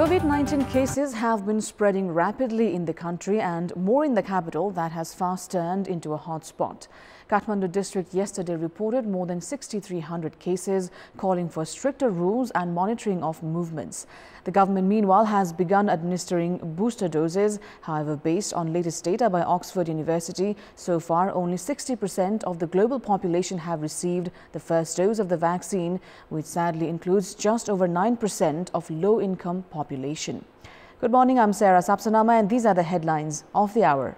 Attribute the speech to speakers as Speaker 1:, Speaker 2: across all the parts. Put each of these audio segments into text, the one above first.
Speaker 1: COVID-19 cases have been spreading rapidly in the country and more in the capital that has fast turned into a hotspot. Kathmandu district yesterday reported more than 6,300 cases, calling for stricter rules and monitoring of movements. The government, meanwhile, has begun administering booster doses. However, based on latest data by Oxford University, so far only 60% of the global population have received the first dose of the vaccine, which sadly includes just over 9% of low-income population. Good morning, I'm Sarah Sapsanama, and these are the headlines of the hour.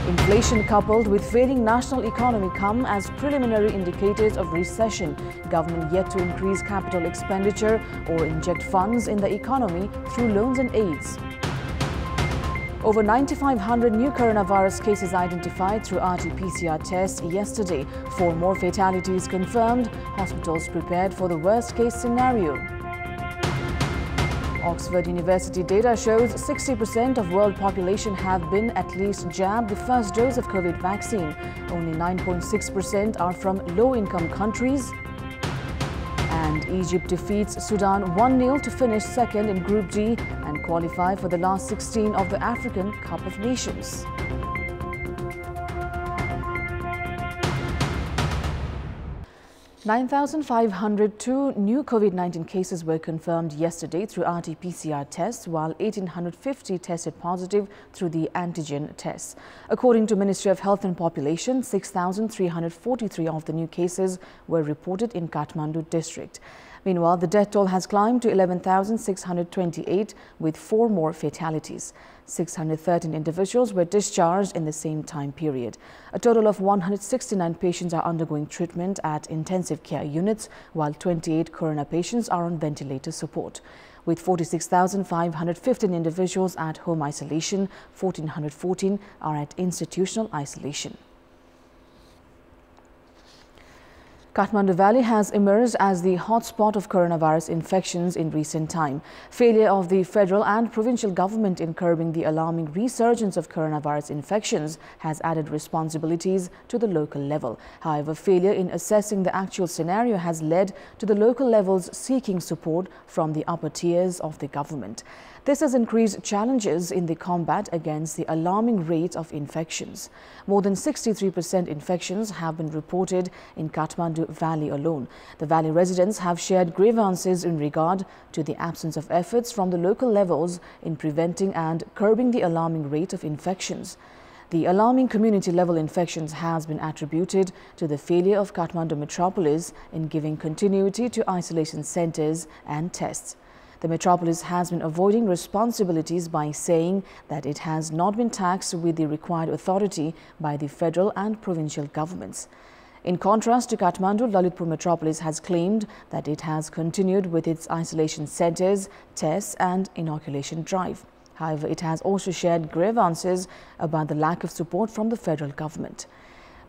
Speaker 1: Inflation coupled with failing national economy come as preliminary indicators of recession. Government yet to increase capital expenditure or inject funds in the economy through loans and aids. Over 9,500 new coronavirus cases identified through RT-PCR tests yesterday. 4 more fatalities confirmed. Hospitals prepared for the worst-case scenario. Oxford University data shows 60% of world population have been at least jabbed the first dose of COVID vaccine. Only 9.6% are from low-income countries. And Egypt defeats Sudan 1-0 to finish second in Group D and qualify for the last 16 of the African Cup of Nations. (9,502) new COVID-19 cases were confirmed yesterday through RT-PCR tests, while 1,850 tested positive through the antigen tests. According to Ministry of Health and Population, 6,343 of the new cases were reported in Kathmandu district. Meanwhile, the death toll has climbed to 11,628 with 4 more fatalities. 613 individuals were discharged in the same time period. A total of 169 patients are undergoing treatment at intensive care units, while 28 corona patients are on ventilator support. With 46,515 individuals at home isolation, 1,414 are at institutional isolation. Kathmandu Valley has emerged as the hotspot of coronavirus infections in recent time. Failure of the federal and provincial government in curbing the alarming resurgence of coronavirus infections has added responsibilities to the local level. However, failure in assessing the actual scenario has led to the local levels seeking support from the upper tiers of the government. This has increased challenges in the combat against the alarming rate of infections. More than 63% infections have been reported in Kathmandu Valley alone. The valley residents have shared grievances in regard to the absence of efforts from the local levels in preventing and curbing the alarming rate of infections. The alarming community-level infections has been attributed to the failure of Kathmandu metropolis in giving continuity to isolation centers and tests. The metropolis has been avoiding responsibilities by saying that it has not been taxed with the required authority by the federal and provincial governments. In contrast to Kathmandu, Lalitpur metropolis has claimed that it has continued with its isolation centers, tests and inoculation drive. However, it has also shared grievances about the lack of support from the federal government.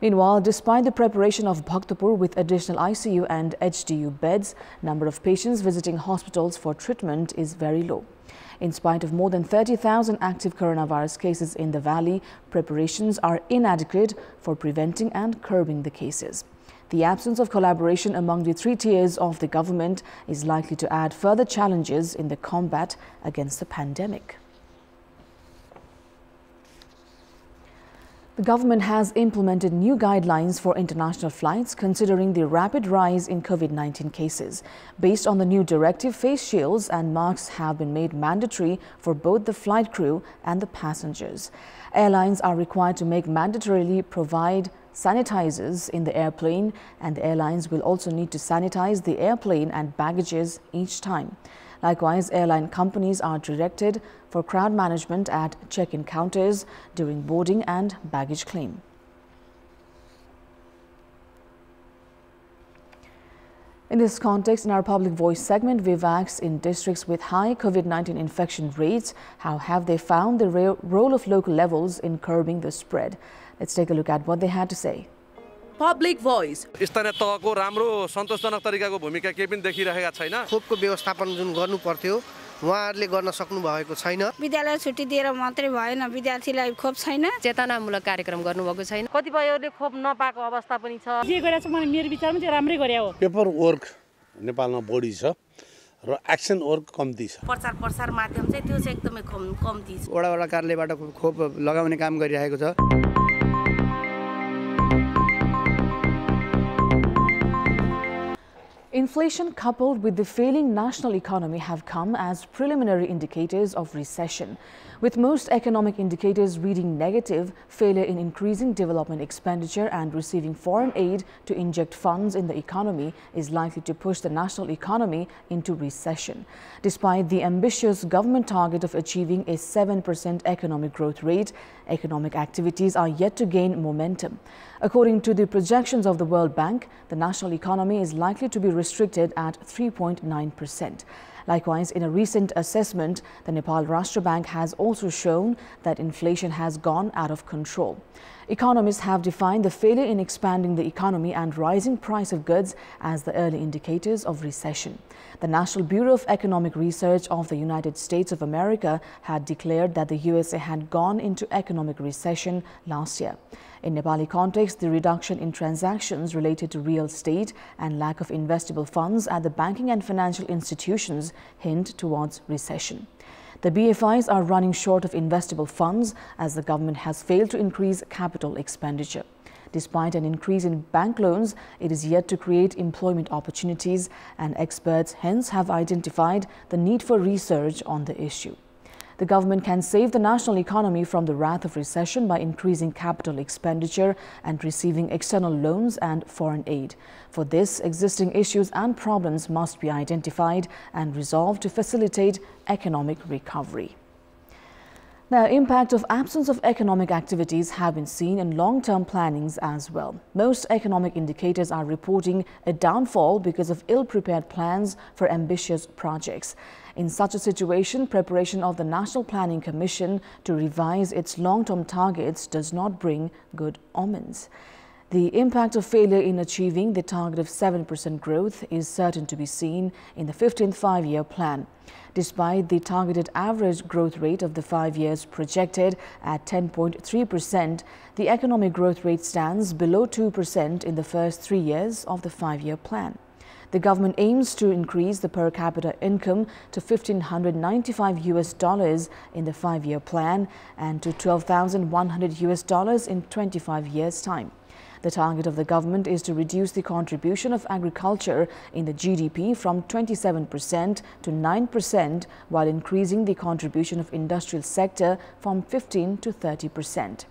Speaker 1: Meanwhile, despite the preparation of Bhaktapur with additional ICU and HDU beds, number of patients visiting hospitals for treatment is very low. In spite of more than 30,000 active coronavirus cases in the valley, preparations are inadequate for preventing and curbing the cases. The absence of collaboration among the 3 tiers of the government is likely to add further challenges in the combat against the pandemic. The government has implemented new guidelines for international flights considering the rapid rise in COVID-19 cases. Based on the new directive, face shields and masks have been made mandatory for both the flight crew and the passengers. Airlines are required to mandatorily provide sanitizers in the airplane, and the airlines will also need to sanitize the airplane and baggages each time. Likewise, airline companies are directed for crowd management at check-in counters during boarding and baggage claim. In this context, in our Public Voice segment, we've asked in districts with high COVID-19 infection rates, how have they found the role of local levels in curbing the spread? Let's take a look at what they had to say.
Speaker 2: Public Voice.
Speaker 3: स्थानीय तहको राम्रो सन्तोषजनक तरिकाको भूमिका केही पनि देखिरहेका छैन।
Speaker 4: खोपको व्यवस्थापन जुन गर्नु पर्थ्यो उहाँहरूले गर्न सक्नु भएको छैन।
Speaker 5: विद्यालय छुट्टी दिएर मात्रै भएन, विद्यार्थीलाई खोप छैन।
Speaker 2: चेतनामूलक कार्यक्रम गर्नुभएको छैन। कतिपयहरूले खोप नपाएको अवस्था पनि छ।
Speaker 6: जे गरेछ मैले मेरो विचारमा चाहिँ राम्रै गरे हो।
Speaker 7: पेपर वर्क नेपालमा बढी छ
Speaker 6: र एक्सन वर्क कम्ती छ।
Speaker 2: प्रचार प्रसार माध्यम चाहिँ त्यो चाहिँ एकदमै कम्ती छ।
Speaker 4: वडा कार्यालयबाट खोप लगाउने काम गरिरहेको छ।
Speaker 1: Inflation coupled with the failing national economy have come as preliminary indicators of recession. With most economic indicators reading negative, failure in increasing development expenditure and receiving foreign aid to inject funds in the economy is likely to push the national economy into recession. Despite the ambitious government target of achieving a 7% economic growth rate, economic activities are yet to gain momentum. According to the projections of the World Bank, the national economy is likely to be restricted at 3.9%. Likewise, in a recent assessment, the Nepal Rashtra Bank has also shown that inflation has gone out of control. Economists have defined the failure in expanding the economy and rising price of goods as the early indicators of recession. The National Bureau of Economic Research of the United States of America had declared that the USA had gone into economic recession last year. In Nepali context, the reduction in transactions related to real estate and lack of investable funds at the banking and financial institutions hint towards recession. The BFIs are running short of investable funds as the government has failed to increase capital expenditure. Despite an increase in bank loans, it is yet to create employment opportunities, and experts hence have identified the need for research on the issue. The government can save the national economy from the wrath of recession by increasing capital expenditure and receiving external loans and foreign aid. For this, existing issues and problems must be identified and resolved to facilitate economic recovery. The impact of absence of economic activities have been seen in long-term plannings as well. Most economic indicators are reporting a downfall because of ill-prepared plans for ambitious projects. In such a situation, preparation of the National Planning Commission to revise its long-term targets does not bring good omens. The impact of failure in achieving the target of 7% growth is certain to be seen in the 15th five-year plan. Despite the targeted average growth rate of the 5 years projected at 10.3%, the economic growth rate stands below 2% in the first 3 years of the 5-year plan. The government aims to increase the per capita income to $1,595 in the 5-year plan and to $12,100 in 25 years' time. The target of the government is to reduce the contribution of agriculture in the GDP from 27% to 9%, while increasing the contribution of industrial sector from 15 to 30%.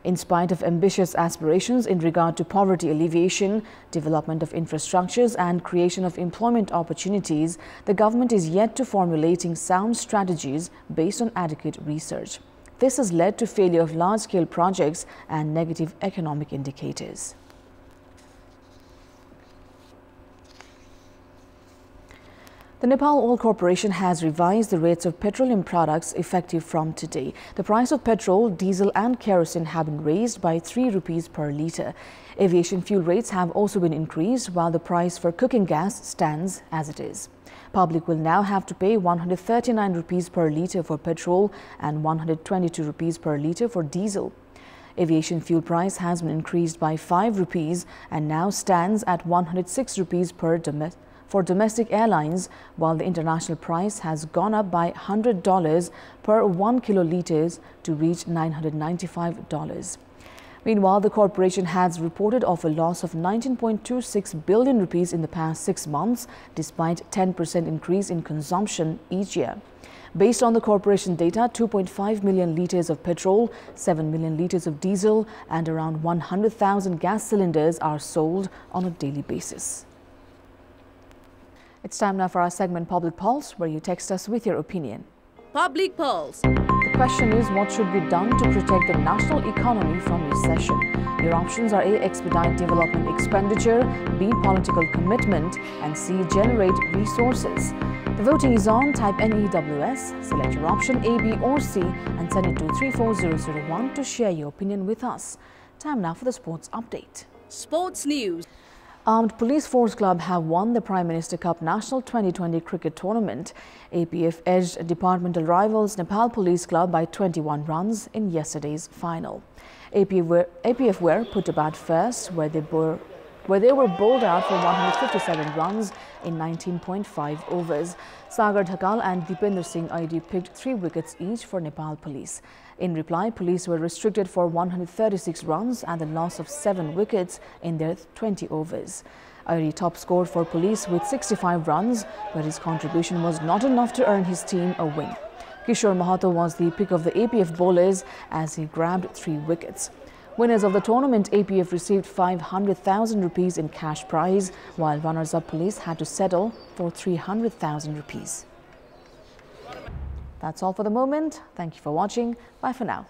Speaker 1: In spite of ambitious aspirations in regard to poverty alleviation, development of infrastructures and creation of employment opportunities, the government is yet to formulating sound strategies based on adequate research. This has led to failure of large-scale projects and negative economic indicators. The Nepal Oil Corporation has revised the rates of petroleum products effective from today. The price of petrol, diesel and kerosene have been raised by 3 rupees per litre. Aviation fuel rates have also been increased, while the price for cooking gas stands as it is. Public will now have to pay 139 rupees per litre for petrol and 122 rupees per litre for diesel. Aviation fuel price has been increased by 5 rupees and now stands at 106 rupees for domestic airlines, while the international price has gone up by $100 per 1 kiloliters to reach $995. Meanwhile, the corporation has reported of a loss of 19.26 billion rupees in the past 6 months, despite 10% increase in consumption each year. Based on the corporation data, 2.5 million litres of petrol, 7 million litres of diesel and around 100,000 gas cylinders are sold on a daily basis. It's time now for our segment Public Pulse, where you text us with your opinion.
Speaker 7: Public Pulse.
Speaker 1: The question is, what should be done to protect the national economy from recession? Your options are A. Expedite development expenditure, B. Political commitment, and C. Generate resources. The voting is on. Type NEWS, select your option A, B or C and send it to 34001 to share your opinion with us. Time now for the sports update.
Speaker 7: Sports news.
Speaker 1: Armed Police Force Club have won the Prime Minister Cup National 2020 Cricket Tournament. APF edged departmental rivals Nepal Police Club by 21 runs in yesterday's final. APF were put about first, where they bore where they were bowled out for 157 runs in 19.5 overs. Sagar Dhakal and Dipender Singh ID picked 3 wickets each for Nepal Police. In reply, Police were restricted for 136 runs and the loss of 7 wickets in their 20 overs. ID top scored for Police with 65 runs, but his contribution was not enough to earn his team a win. Kishore Mahato was the pick of the APF bowlers as he grabbed 3 wickets. Winners of the tournament, APF received 500,000 rupees in cash prize, while runners-up Police had to settle for 300,000 rupees. That's all for the moment. Thank you for watching. Bye for now.